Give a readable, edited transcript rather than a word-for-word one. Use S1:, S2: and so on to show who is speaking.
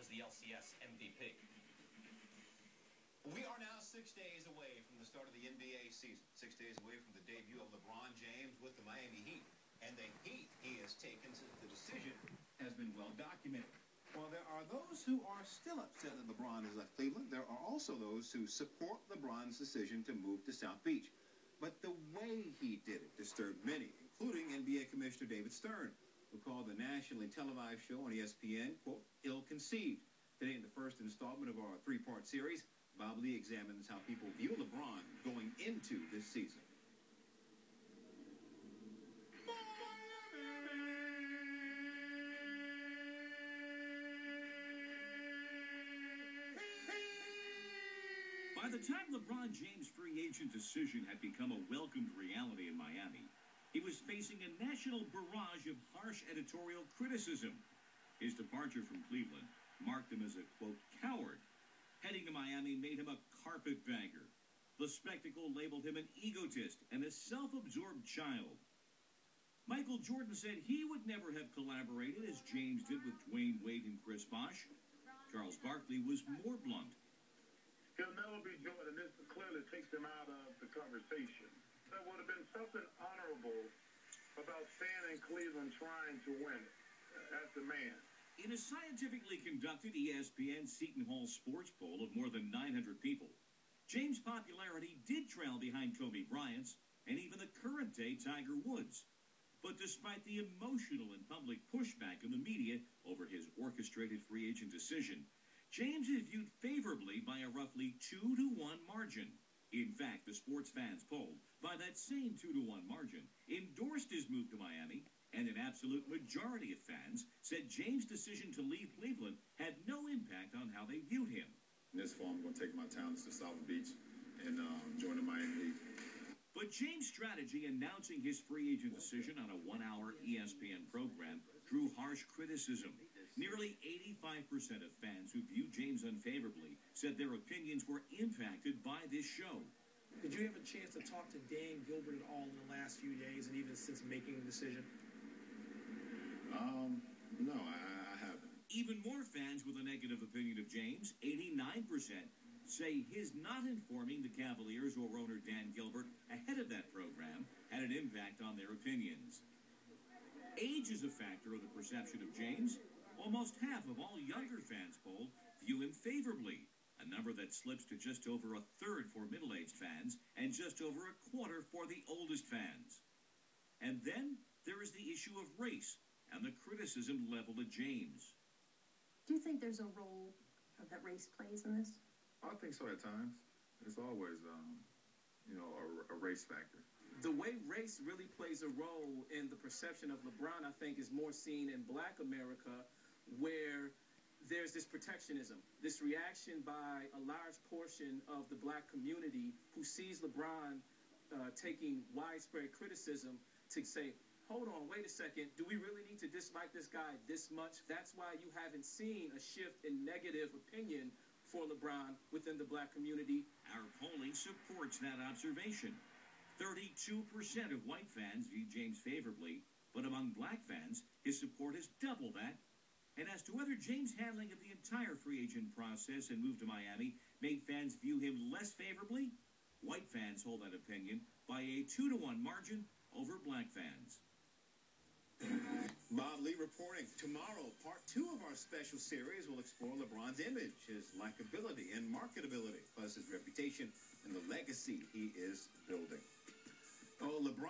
S1: the LCS MVP.
S2: We are now 6 days away from the start of the NBA season. 6 days away from the debut of LeBron James with the Miami Heat. And the heat he has taken since the decision has been well documented. While there are those who are still upset that LeBron has left Cleveland, there are also those who support LeBron's decision to move to South Beach. But the way he did it disturbed many, including NBA Commissioner David Stern, who called the nationally televised show on ESPN, quote, ill-conceived. Today, in the first installment of our three-part series, Bob Lee examines how people view LeBron going into this season.
S3: By the time LeBron James' free agent decision had become a welcomed reality in Miami, he was facing a national barrage of harsh editorial criticism. His departure from Cleveland marked him as a, quote, coward. Heading to Miami made him a carpetbagger. The spectacle labeled him an egotist and a self-absorbed child. Michael Jordan said he would never have collaborated as James did with Dwayne Wade and Chris Bosh. Charles Barkley was more blunt.
S4: He'll never be Jordan. This clearly takes him out of the conversation. There would have been something honorable about staying in Cleveland trying to win it as the man.
S3: In a scientifically conducted ESPN Seton Hall sports poll of more than 900 people, James' popularity did trail behind Kobe Bryant's and even the current-day Tiger Woods. But despite the emotional and public pushback in the media over his orchestrated free agent decision, James is viewed favorably by a roughly 2-to-1 margin. In fact, the sports fans polled, by that same 2-to-1 margin, endorsed his move to Miami, and an absolute majority of fans said James' decision to leave Cleveland had no impact on how they viewed him.
S5: This fall, I'm going to take my talents to South Beach and join the Miami Heat.
S3: But James' strategy announcing his free agent decision on a one-hour ESPN program drew harsh criticism. Nearly 85% of fans who viewed James unfavorably said their opinions were impacted by this show.
S6: Did you have a chance to talk to Dan Gilbert at all in the last few days and even since making the decision?
S5: No, I haven't.
S3: Even more fans with a negative opinion of James, 89%, say his not informing the Cavaliers or owner Dan Gilbert ahead of that program had an impact on their opinions. Age is a factor of the perception of James. Almost half of all younger fans polled view him favorably, a number that slips to just over a third for middle-aged fans and just over a quarter for the oldest fans. And then there is the issue of race and the criticism leveled at James.
S7: Do you think there's a role that race plays in this?
S5: I think so at times. It's always, a race factor.
S6: The way race really plays a role in the perception of LeBron, I think, is more seen in Black America, where there's this protectionism, this reaction by a large portion of the Black community who sees LeBron taking widespread criticism to say, hold on, wait a second, do we really need to dislike this guy this much? That's why you haven't seen a shift in negative opinion for LeBron within the Black community.
S3: Our polling supports that observation. 32% of white fans view James favorably, but among Black fans, his support is double that. And as to whether James' handling of the entire free agent process and move to Miami made fans view him less favorably, white fans hold that opinion by a 2-to-1 margin over Black fans.
S2: Bob Lee reporting. Tomorrow, part 2 of our special series will explore LeBron's image, his likability and marketability, plus his reputation and the legacy he is building. Oh, LeBron.